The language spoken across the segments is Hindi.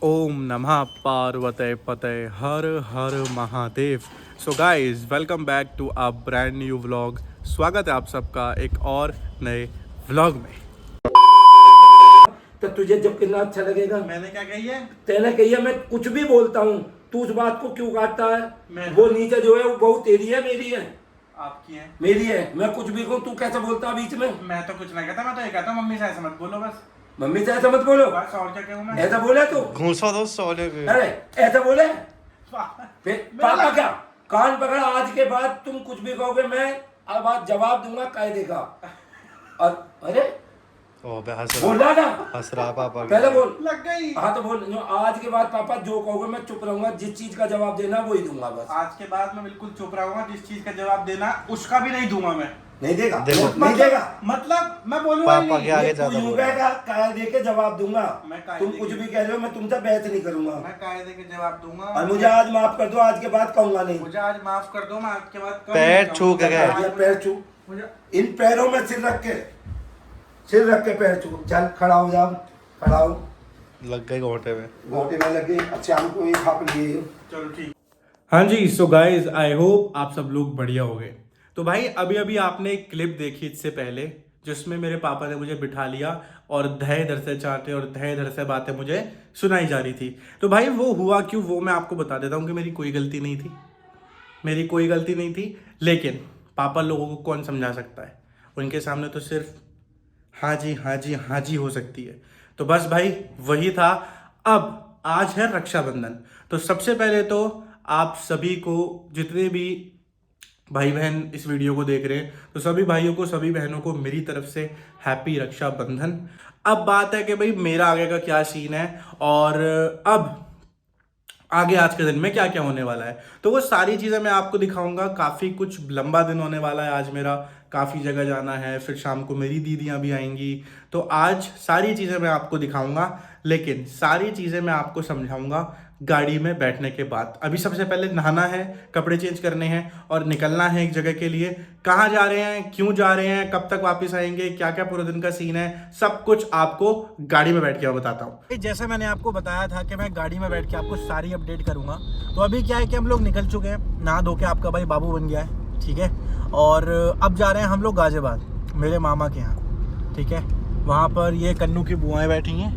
ओम नमः पार्वते पते हर हर Mahadev. So guys welcome back to a brand new vlog. स्वागत है आप सबका एक और नए व्लॉग में। तो तुझे जब कितना अच्छा लगेगा। मैंने क्या कही है? तेने कही है मैं कुछ भी बोलता हूँ, तू उस बात को क्यों काटता है? मैं- वो नीचे जो है वो बहू तेरी है मेरी है? आपकी है। मेरी है। मैं कुछ भी कहूँ तू कैसे बोलता है बीच में? मैं तो कुछ नहीं कहता, मैं तो ये कहता हूँ मम्मी से ऐसे मत बोलो बस। मम्मी से ऐसा मत बोलो। बस और क्या कहूँ मैं? ऐसा बोले तू? घूसा दो सोले पे। अरे ऐसा बोले फिर मेरा- पापा क्या कान पकड़ा। आज के बाद तुम कुछ भी कहोगे मैं अब आज जवाब दूंगा कायदे का। और अरे ओ बे हंस बोला ना, रहा पापा पहले बोल। लग गई। हाँ तो बोल। आज के बाद पापा जो कहोगे मैं चुप रहूंगा, जिस चीज का जवाब देना वही दूंगा बस। आज के बाद मैं बिल्कुल चुप रहूंगा, जिस चीज का जवाब देना उसका भी नहीं दूंगा मैं। नहीं देगा। देखो, नहीं देगा। मतलब मैं बोलूंगा ही पापा नहीं। के आगे तू ज्यादा यूं बोल रहा है। कहेगा कायदे के जवाब दूंगा। मैं कायदे तुम कुछ के- भी कह रहे हो मैं तुमसे बहस नहीं करूंगा। मैं कायदे के जवाब दूंगा। और मुझे आज माफ कर दो, आज के बाद कहूंगा नहीं। मुझे आज माफ कर दो, मैं आज के बाद कभी पैर नहीं छू के कहूंगा। गए। ये पैर छू, मुझे इन पैरों में सिर रख के पैर छू। चल खड़ा हो जाओ, खड़ा हो। लग गई घोटे में। घोटे में लग गई। अच्छा हमको ये खाप लिए। चलो ठीक। हाँ जी, सो गाइज आई होप आप सब लोग बढ़िया हो गए। तो भाई अभी अभी आपने एक क्लिप देखी इससे पहले, जिसमें मेरे पापा ने मुझे बिठा लिया और धय धर से चाहते और धय धर से बातें मुझे सुनाई जा रही थी। तो भाई वो हुआ क्यों वो मैं आपको बता देता हूँ कि मेरी कोई गलती नहीं थी। मेरी कोई गलती नहीं थी, लेकिन पापा लोगों को कौन समझा सकता है? उनके सामने तो सिर्फ हाँ जी हाँ जी हाँ जी हो सकती है। तो बस भाई वही था। अब आज है रक्षाबंधन, तो सबसे पहले तो आप सभी को, जितने भी भाई बहन इस वीडियो को देख रहे हैं, तो सभी भाइयों को सभी बहनों को मेरी तरफ से हैप्पी रक्षाबंधन। अब बात है कि भाई मेरा आगे का क्या सीन है और अब आगे आज के दिन में क्या क्या होने वाला है, तो वो सारी चीज़ें मैं आपको दिखाऊंगा। काफ़ी कुछ लंबा दिन होने वाला है आज मेरा, काफ़ी जगह जाना है, फिर शाम को मेरी दीदियाँ भी आएंगी। तो आज सारी चीज़ें मैं आपको दिखाऊंगा, लेकिन सारी चीज़ें मैं आपको समझाऊंगा गाड़ी में बैठने के बाद। अभी सबसे पहले नहाना है, कपड़े चेंज करने हैं और निकलना है एक जगह के लिए। कहाँ जा रहे हैं, क्यों जा रहे हैं, कब तक वापस आएंगे, क्या क्या पूरे दिन का सीन है, सब कुछ आपको गाड़ी में बैठ के बताता हूँ। जैसे मैंने आपको बताया था कि मैं गाड़ी में बैठ के आपको सारी अपडेट करूँगा। तो अभी क्या है कि हम लोग निकल चुके हैं, नहा धो के आपका भाई बाबू बन गया है, ठीक है। और अब जा रहे हैं हम लोग गाजियाबाद, मेरे मामा के यहाँ, ठीक है। वहाँ पर ये कन्नू की बुआएँ बैठी हैं,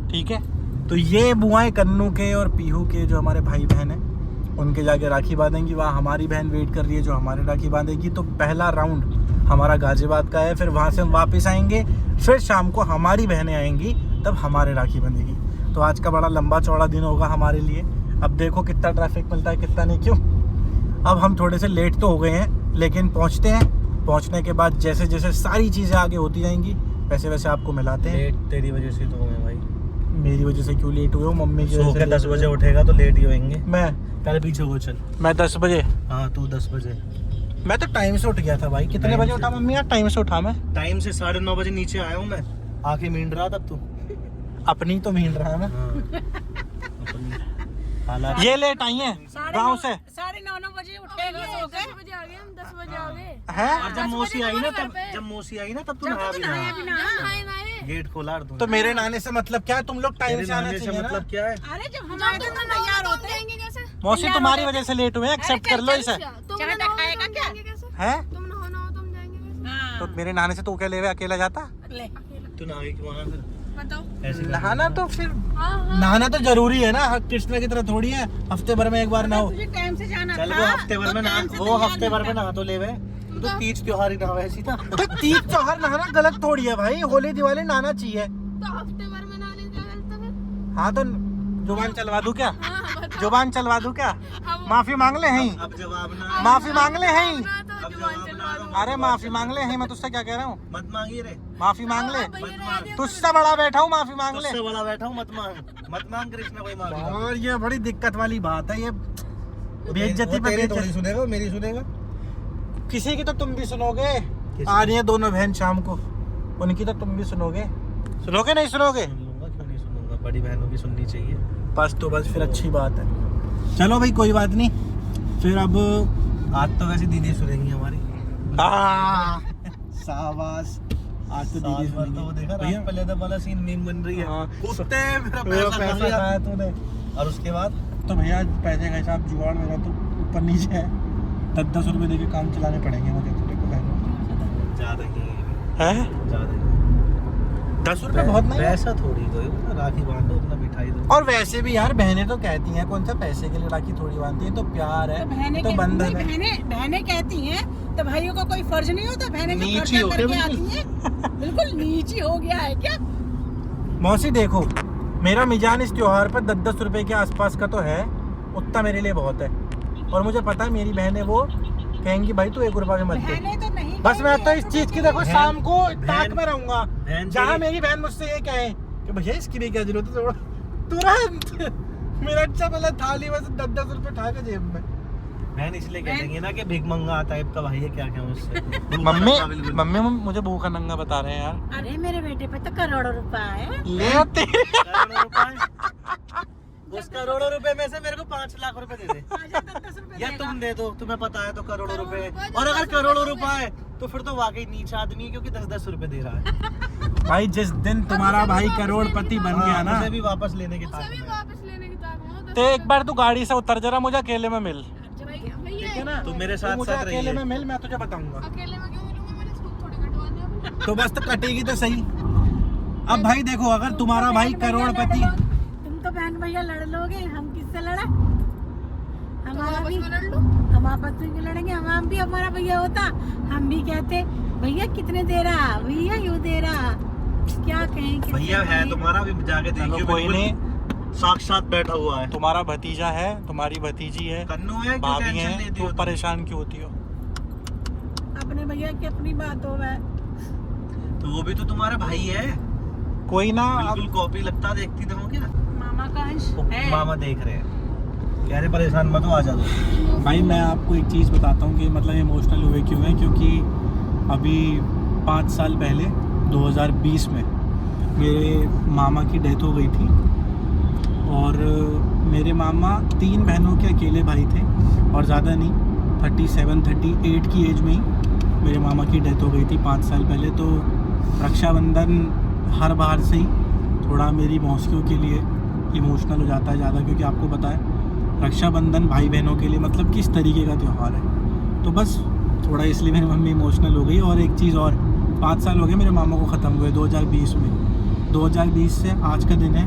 ठीक है। तो ये बुआएं कन्नू के और पीहू के जो हमारे भाई बहन हैं, उनके जाके राखी बांधेंगी। वहाँ हमारी बहन वेट कर रही है जो हमारे राखी बांधेगी। तो पहला राउंड हमारा गाजियाबाद का है, फिर वहाँ से हम वापस आएंगे, फिर शाम को हमारी बहनें आएंगी, तब हमारे राखी बंधेगी। तो आज का बड़ा लंबा चौड़ा दिन होगा हमारे लिए। अब देखो कितना ट्रैफिक मिलता है कितना नहीं। क्यों अब हम थोड़े से लेट तो हो गए हैं, लेकिन पहुँचते हैं। पहुँचने के बाद जैसे जैसे सारी चीज़ें आगे होती जाएंगी वैसे वैसे आपको मिलाते हैं। लेट तेरी वजह से तो हुए भाई। मेरी वजह से क्यों लेट हुए हो? मम्मी की सो वजह के से 10 बजे उठेगा तो लेट ही होएंगे। मैं पहले पीछे हो चल। 10 बजे। हाँ तू 10 बजे। मैं तो टाइम से उठ गया था भाई। कितने टाइम बजे से। उठा मम्मी? यार टाइम से उठा मैं। टाइम से 9:30 बजे नीचे आया हूँ मैं। आके मींड रहा तब तू। अपनी तो मीन रहा है मैं। हालात ये लेट आई है गाँव से 9:30 बजे उठेगा, सो के 10 बजे आ गए हम, 10 बजे आ गए। हैं। और जब मौसी आई ना तब तू नहा भी नहा। नहाए गेट खोला और तू। तो मेरे नहाने से मतलब क्या है? तुम लोग टाइम से आना चाहिए ना। मतलब क्या है? अरे जब हम आए तो तैयार होते हैं कैसे? मौसी तुम्हारी वजह से लेट हुए, एक्सेप्ट कर लो इसे। तुम खाएगा क्या? हैं? तुम नहाना हो तुम जाएंगे कैसे? तो मेरे नहाने से तू क्या ले अकेला जाता? तू नहा क्यों आना फिर? बताओ। ऐसे कर। नहाना तो फिर हाँ नहाना तो जरूरी है ना, कृष्ण की तरह थोड़ी है हफ्ते भर में एक बार नहाओ। तुझे टाइम से जाना चल था। वो हफ्ते भर में नहा, वो हफ्ते भर में नहा तो ले वे। तो तीज त्योहार ही नहा ऐसी था। तो तीज त्योहार नहाना गलत थोड़ी है भाई, होली दिवाली नहाना चाहिए। तो हफ्ते भर में नहाने का गलत है। हाँ तो जुबान चलवा दूं क्या? हाँ बताओ। जुबान चलवा दूं क्या? माफी मांग ले हैं, अब जवाब ना। माफी मांग ले हैं। ना तो जुबान चलवा दो। अरे माफी मांग ले हैं, मैं तुझसे क्या कह रहा हूँ? मत मांगी रे। माफी मांग ले। भैया रह गया। तुझसे बड़ा बैठा हूँ, माफी मांग ले। तुझसे बड़ा बैठा हूँ मत मांग कृष्ण कोई मांग। और ये बड़ी दिक्कत वाली बात है, ये बेइज्जती पे बेइज्जती। सुनेगा मेरी सुनेगा। किसी की तो तुम भी सुनोगे। आ रही है दोनों बहन शाम को, उनकी तो तुम भी सुनोगे। सुनोगे नहीं सुनोगे? सुन लूंगा क्यों नहीं सुनूंगा, बड़ी बहनों की सुननी चाहिए। बस तो बस फिर अच्छी बात है। चलो भाई कोई बात नहीं, फिर अब आज तो वैसे दीदी सुनेंगी हमारी। हाँ, शाबाश। आज तो साल दीदी भर तो वो देखा भैया रात पहले वाला सीन मीम बन रही है। हाँ, कुत्ते मेरा मेरा पैसा खा पैसा लिया। खाया तूने। और उसके बाद तो भैया पैसे का हिसाब जुगाड़ मेरा तो ऊपर नीचे है। 10-10 रुपए देके काम चलाने पड़ेंगे मुझे तो। देखो बहनों ज्यादा ही है ज्यादा 10 रुपए बहुत नहीं है। पैसा थोड़ी कोई राखी बांध दो अपना मिठाई दो। और वैसे भी यार बहनें तो कहती हैं कौन सा पैसे के लिए राखी थोड़ी बांधती है, तो प्यार है तो बंधन है। बहनें कहती हैं तो भाइयों का कोई फर्ज नहीं होता। बहनें जो नीची खर्चा हो करके गया आती हैं बिल्कुल नीची हो गया है क्या। मौसी देखो, मेरा मिजान इस त्योहार पर 10-10 रुपए के आसपास का तो है, उतना मेरे लिए बहुत है। और मुझे पता है मेरी बहनें वो कहेंगी भाई तू 1 रुपया भी मत दे। बहनें तो नहीं बस मैं तो इस चीज की देखो शाम को ताक बहन- में रहूंगा बहन जहाँ तेरी- मेरी बहन मुझसे ये कहे कि भैया इसकी भी क्या जरूरत है, थोड़ा तुरंत मेरा अच्छा पहले थाली में से 10-10 रुपए उठा के जेब में। बहन इसलिए कह देंगे ना कि भिखमंगा टाइप का भाई है, क्या क्या उससे मम्मी मुझे भूखा नंगा बता रहे हैं यार। अरे मेरे बेटे पे तो करोड़ों रुपए है। ले आते करोड़ों रुपए, उस करोड़ों रुपए में से मेरे को 5 लाख रुपए दे दे 10 रुपए या तुम दे दो, तुम्हें पता है तो करोड़ों रुपए। और अगर करोड़ों रुपए है तो फिर तो वाकई नीचा आदमी है, क्योंकि 10-10 रुपए दे रहा है। भाई जिस दिन तुम्हारा भाई करोड़पति बन गया ना, उसे भी वापस लेने के उसे ताक भी में। वापस लेने की ताकत तो एक बार तू गाड़ी से उतर जरा, मुझे अकेले में मिल। भैया ठीक है ना, तू मेरे तू साथ मुझे साथ अकेले रहिए। में मिल, मैं तुझे बताऊंगा। अकेले में क्यों मिलूंगा, मैंने इसको थोड़ी कटवाने हैं अपने। तो बस तो कटेगी तो सही। अब भाई देखो, अगर तुम्हारा भाई करोड़पति, तुम तो बहन भैया लड़ लोगे, हम किससे लड़ा। तो हमारा वापस भी में लड़ लो। हम आपस में क्यों लड़ेंगे। हम भी हमारा भैया होता हम भी कहते भैया कितने दे रहा, भैया यूँ दे रहा, क्या कहें किससे भैया है कहें? तुम्हारा भी, जाके चलो देखियो, कोई बिल्कुल नहीं, साक्षात बैठा हुआ है। तुम्हारा भतीजा है, तुम्हारी भतीजी है, कन्नू है, क्यों भाभी टेंशन है, लेती तो हो तुम? परेशान क्यों होती हो? अपने भैया की अपनी बात हो है। तो वो भी तो तुम्हारा भाई है, कोई ना, अब बिल्कुल कॉपी लगता, देखती तो हो क्या। मामा का अंश है। मामा देख रहे हैं, कह रहे परेशान मत हो, आ जा दो। भाई मैं आपको एक चीज़ बताता हूँ कि मतलब इमोशनल हुए क्यों है, क्योंकि अभी 5 साल पहले 2020 में मेरे मामा की डेथ हो गई थी। और मेरे मामा 3 बहनों के अकेले भाई थे और ज़्यादा नहीं, 37-38 की एज में ही मेरे मामा की डेथ हो गई थी 5 साल पहले। तो रक्षाबंधन हर बार से ही थोड़ा मेरी मौसियों के लिए इमोशनल हो जाता है ज़्यादा, क्योंकि आपको पता है रक्षाबंधन भाई बहनों के लिए मतलब किस तरीके का त्यौहार है। तो बस थोड़ा इसलिए मेरी मम्मी इमोशनल हो गई। और एक चीज़ और, 5 साल हो गए मेरे मामा को ख़त्म हुए 2020 में। 2020 से आज का दिन है,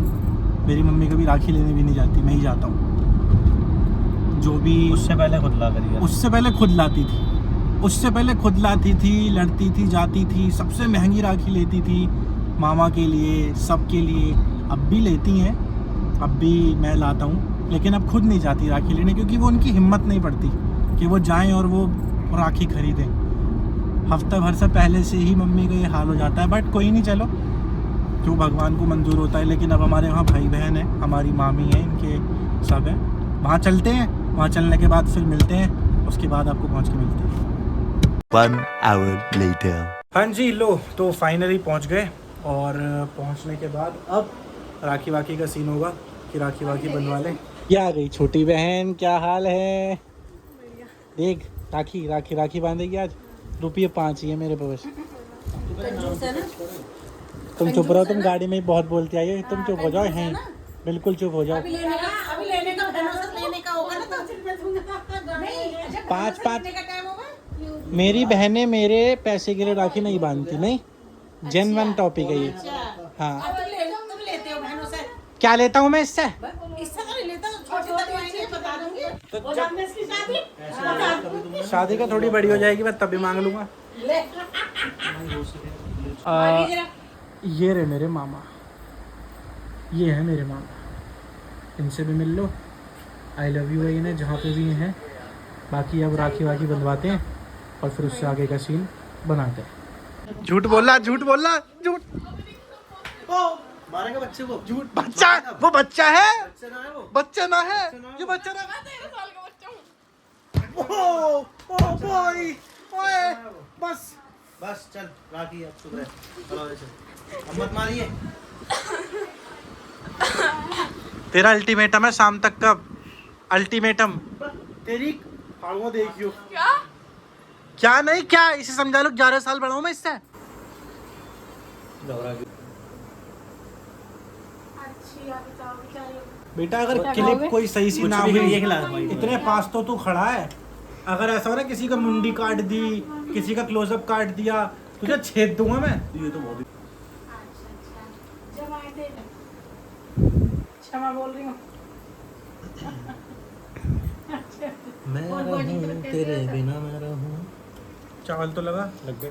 मेरी मम्मी कभी राखी लेने भी नहीं जाती, मैं ही जाता हूँ। जो भी उससे पहले खुद ला करिए। उससे पहले खुद लाती थी, उससे पहले खुद लाती थी, लड़ती थी, जाती थी, सबसे महंगी राखी लेती थी मामा के लिए, सबके लिए। अब भी लेती हैं, अब भी मैं लाता हूँ, लेकिन अब खुद नहीं जाती राखी लेने, क्योंकि वो उनकी हिम्मत नहीं पड़ती कि वो जाएं और वो राखी खरीदें। हफ्ता भर से पहले से ही मम्मी का ये हाल हो जाता है। बट कोई नहीं, चलो जो भगवान को मंजूर होता है। लेकिन अब हमारे वहाँ भाई बहन है, हमारी मामी है, इनके सब हैं, वहाँ चलते हैं, वहाँ चलने के बाद फिर मिलते हैं, उसके बाद आपको पहुँच के मिलते हैं। 1 hour later. हाँ जी, लो तो फाइनली पहुँच गए। और पहुँचने के बाद अब राखी वाखी का सीन होगा कि राखी वाखी बनवा लें। क्या आ गई छोटी बहन, क्या हाल है? देख राखी राखी राखी बांधेगी आज। ₹5 ही है मेरे पास। तुम चुप रहो, तुम गाड़ी में ही बहुत बोलती आई हो। तुम चुप हो जाओ, हैं बिल्कुल चुप हो जाओ। अभी लेने का भरोसा लेने का होगा ना तो नहीं 5-5 का टाइम होगा। मेरी बहनें मेरे पैसे के लिए राखी नहीं बांधती, नहीं, जेन्युइन टॉपिक है ये। हाँ, तुम लेते हो बहनों से, क्या लेता हूँ मैं इससे? इससे तो नहीं लेता, छोटी वाली आएंगे बता दूंगी। हो जाने इसकी शादी, शादी का थोड़ी बड़ी हो जाएगी, मैं तभी मांग लूँगा। ले ये रहे मेरे मामा, ये है मेरे मामा, इनसे भी मिल लो। आई लव यू है इन्हें जहाँ पे भी हैं। बाकी अब राखी वाखी बंधवाते हैं और फिर उससे आगे का सीन बनाते हैं। झूठ बोला, झूठ बोला, झूठ। मारेगा बच्चे को, झूठ। बच्चा, वो बच्चा है, बच्चे ना है वो। बच्चा ना है, ये बच्चा ना। 13 साल का बच्चा हूँ। ओ बॉय, ओए बस। बस चल, राखी अब चुप रहे, चलो ऐसे अब मत मारिए। तेरा अल्टीमेटम है शाम तक का, अल्टीमेटम। तेरी फाड़ूंगा, देखियो। क्या? क्या नहीं क्या, इसे समझा लो 11 साल बड़ा हूँ मैं इससे। बेटा अगर क्लिप कोई सही सी ना हुई, इतने पास तो तू खड़ा है, अगर ऐसा हो ना किसी का मुंडी काट दी, किसी का क्लोजअप काट दिया, तुझे छेद दूंगा मैं। ये तो बहुत क्षमा बोल रही हूँ। मैं रहूं तेरे बिना मैं रहूं। चावल तो लगा लग गए।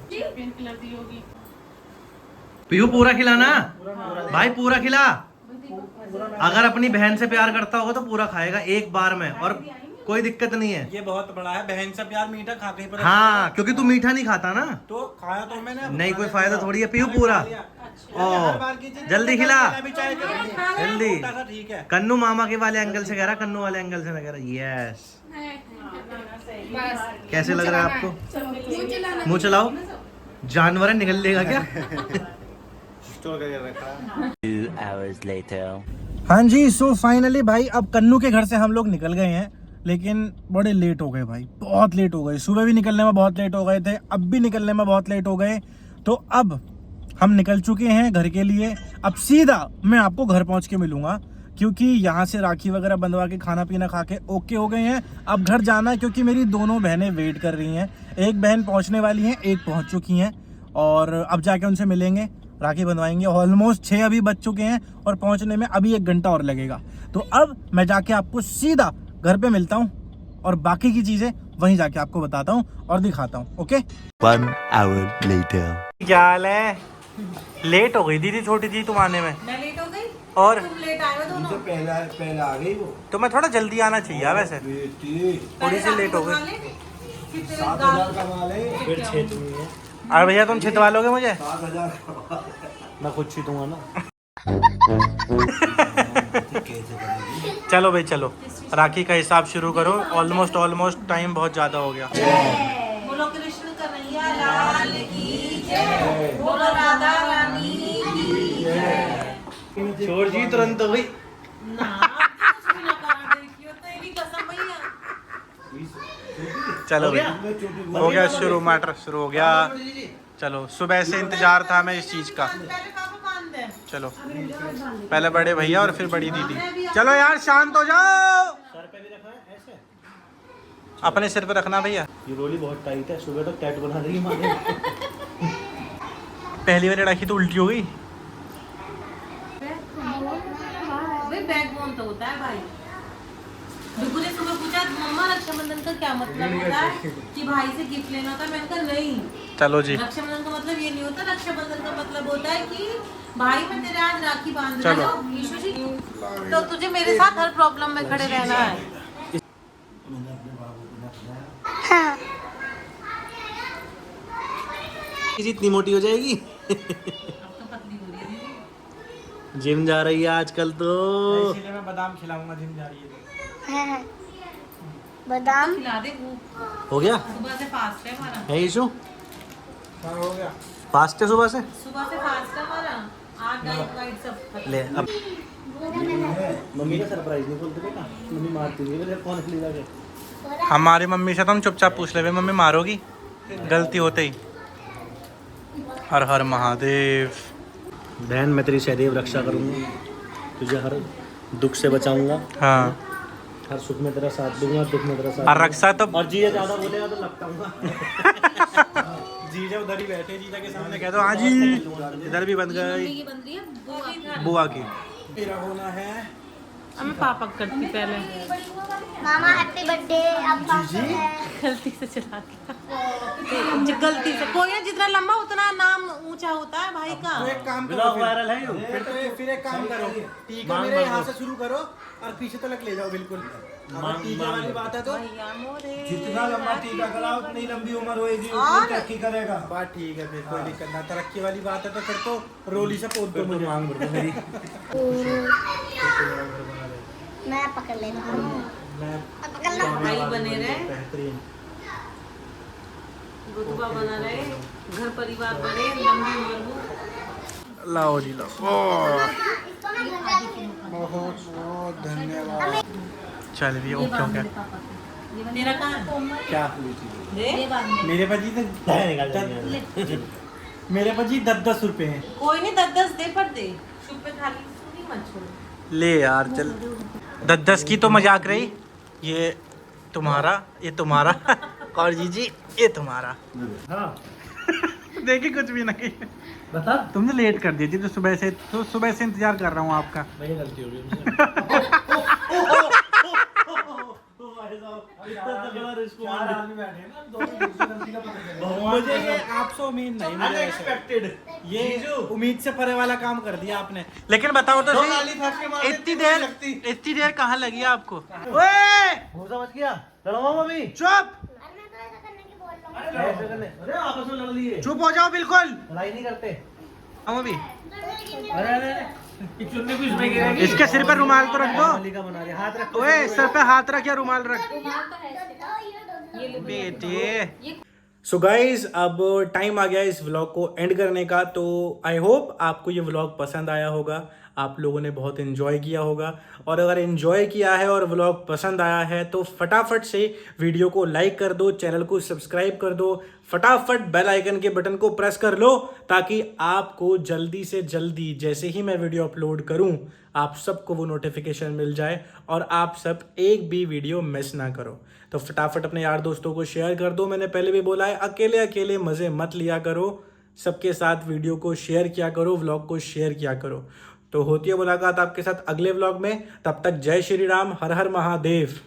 पीहू पूरा खिलाना भाई, पूरा खिला। अगर अपनी बहन से प्यार करता होगा तो पूरा खाएगा एक बार में, और कोई दिक्कत नहीं है। ये बहुत बड़ा है, बहन से प्यार मीठा खा के ही पता हाँ, क्योंकि तू मीठा नहीं खाता ना, तो खाया तो मैंने। नहीं कोई फायदा थोड़ी है। पीहू पूरा, जल्दी खिला, जल्दी। ठीक है। कन्नू मामा के वाले एंगल से कह रहा, कन्नू वाले एंगल से मैं कह रहा। यस, कैसे लग रहा है आपको? मुंह चलाओ, जानवर है, निकल लेगा क्या? 2 hours later. हाँ जी, सो फाइनली भाई अब कन्नू के घर से हम लोग निकल गए हैं, लेकिन बड़े लेट हो गए भाई, बहुत लेट हो गए। सुबह भी निकलने में बहुत लेट हो गए थे, अब भी निकलने में बहुत लेट हो गए। तो अब हम निकल चुके हैं घर के लिए। अब सीधा मैं आपको घर पहुंच के मिलूंगा, क्योंकि यहाँ से राखी वगैरह बंधवा के खाना पीना खा के ओके हो गए हैं। अब घर जाना है, क्योंकि मेरी दोनों बहनें वेट कर रही हैं। एक बहन पहुँचने वाली है, एक पहुँच चुकी हैं, और अब जाके उनसे मिलेंगे, राखी बंधवाएंगे। ऑलमोस्ट 6 अभी बज चुके हैं और पहुंचने में अभी 1 घंटा और लगेगा। तो अब मैं जाके आपको सीधा घर पे मिलता हूं, और बाकी की चीजें वहीं जाके आपको बताता हूं और दिखाता हूं। Okay, 1 hour later. क्या हाल है? लेट हो गई थी छोटी थी तुम आने में। मैं लेट हो गई, और तुम लेट आए हो दोनों। पहले आ गई वो। तो मैं थोड़ा जल्दी आना चाहिए वैसे, थोड़ी सी लेट हो गई। 7,000 कमा ले, फिर छेद नहीं है। अरे भैया तुम छितवा लोगे मुझे? 7,000 मैं खुद छीतूंगा ना। चलो भाई चलो, राखी का हिसाब शुरू करो। ऑलमोस्ट टाइम बहुत ज्यादा हो गया। बोलो कृष्ण कन्हैया लाल की जय, बोलो राधा रानी की जय। छोड़ जी तुरंत हो गई। ना कुछ भी ना करा देखियो, तेरी कसम भैया। चलो भाई, हो गया शुरू, मैटर शुरू हो गया। चलो, सुबह से इंतजार था हमें इस चीज का। पहले पापा बांध दे। चलो, पहले बड़े भैया और फिर बड़ी दीदी। चलो यार शांत हो जाओ। सर पे भी रखा है ऐसे। अपने सिर पे रखना भैया। ये रोली बहुत टाइट है, सुबह तक टैट बना देगी माने। पहली बार राखी तो उल्टी हो गई। भाई बैकबोन तो होता है भाई। बिल्कुल ने सुबह पूछा मम्मा रक्षाबंधन का क्या मतलब होता है, कि भाई से गिफ्ट लेना होता है। मैंने कहा नहीं, चलो जी, रक्षाबंधन का मतलब ये नहीं होता। रक्षाबंधन का मतलब होता है कि भाई मैं तेरे आज राखी बांध रहा चलो। हूँ यीशु जी, तो तुझे मेरे साथ हर प्रॉब्लम में खड़े रहना है। इतनी मोटी हो जाएगी। जिम जा रही है आजकल तो। इसीलिए मैं बादाम खिलाऊंगा, जिम जा रही है। बादाम खिला दे, हो गया सुबह से फास्ट है हमारा। है यीशु? हाँ हो गया। फास्ट है सुबह से। सुबह से फास्ट है हमारा। आज डाइट वाइट सब खत्म। ले अब मम्मी का सरप्राइज नहीं बोलते बेटा, मम्मी मारती नहीं है फोन ले जाके। हमारी मम्मी से तो हम चुपचाप पूछ ले, मम्मी मारोगी गलती होते ही। हर हर महादेव। बहन मैं तेरी सदैव रक्षा करूंगा, तुझे हर दुख से बचाऊंगा, हाँ, हर सुख में तेरा साथ दूंगा, दुख में तेरा साथ और रक्षा तो दूंगा। और जीजा ज्यादा बोलेगा तो लपटाऊंगा। जीजा उधर ही बैठे, जीजा के सामने कह दो हाँ जी। इधर भी बन गई ये बन रही है बुआ की। बुआ की। मेरा होना है। अब मैं पापा करती पहले, मामा हैप्पी बर्थडे। अब पापा है। गलती से चला गया। गलती से कोई ना, जितना लंबा उतना नाम ऊंचा होता है भाई का। तो एक काम करो, ब्लॉग वायरल है फिर एक काम करो, टीका मेरे यहाँ से शुरू करो और पीछे तक ले जाओ बिल्कुल। अगर टीका वाली बात है तो भैया मोरे। जितना लंबा टीका कराओ उतनी लंबी उम्र होएगी, और? उतनी तरक्की करेगा। बात ठीक है, फिर कोई दिक्कत ना। तरक्की वाली बात है तो फिर तो रोली से पोत दो मुझे। मांग भर दो मेरी। मैं पकड़ लेता हूँ। पकड़ लो। भाई बने रहे, बेहतरीन। रुतबा बना रहे, घर परिवार बढ़े, लंबी उम्र हो। लाओ जी लाओ। इसको मैं घर जाके बहुत बहुत धन्यवाद। चल भी ओके ओके। तेरा कहाँ? क्या दे। मेरे पास जी तो निकाल मेरे पास जी 10-10 रुपए हैं। कोई नहीं 10-10 दे पर दे, चुप पे थाली सुनी मत छोड़। ले यार चल। 10-10 की तो मजाक रही, ये तुम्हारा, ये तुम्हारा और जीजी ये तुम्हारा। हाँ देखिए कुछ भी नहीं, बता। तुमने लेट कर दी थी तो सुबह से इंतजार कर रहा हूँ आपका। वही गलती हो गई मुझसे। मुझे ये आपसे उम्मीद नहीं, मुझे अनएक्सपेक्टेड, ये उम्मीद से परे वाला काम कर दिया आपने। लेकिन बताओ तो गाली फेंक के सही, मारे इतनी देर कहाँ लगी आपको? ओए घूसा मत किया, लड़वाओ अभी। चुप, अरे आपस में लड़ लिए, चुप हो जाओ बिल्कुल। लड़ाई नहीं करते। हम अभी अरे अरे अरे, चुन्नी कुछ नहीं गिरेगी। इसके सिर पर रुमाल तो रख दो। मालिका बना रही, हाथ रख। ओए सर पे हाथ रख या रुमाल रख बेटे। सो गाइज अब टाइम आ गया इस व्लॉग को एंड करने का। तो आई होप आपको ये व्लॉग पसंद आया होगा, आप लोगों ने बहुत इन्जॉय किया होगा। और अगर इन्जॉय किया है और व्लॉग पसंद आया है तो फटाफट से वीडियो को लाइक कर दो, चैनल को सब्सक्राइब कर दो, फटाफट बेल आइकन के बटन को प्रेस कर लो ताकि आपको जल्दी से जल्दी जैसे ही मैं वीडियो अपलोड करूं आप सबको वो नोटिफिकेशन मिल जाए और आप सब एक भी वीडियो मिस ना करो। तो फटाफट अपने यार दोस्तों को शेयर कर दो। मैंने पहले भी बोला है, अकेले अकेले मज़े मत लिया करो, सबके साथ वीडियो को शेयर किया करो, व्लॉग को शेयर किया करो। तो होती है मुलाकात आपके साथ अगले व्लॉग में, तब तक जय श्री राम, हर हर महादेव।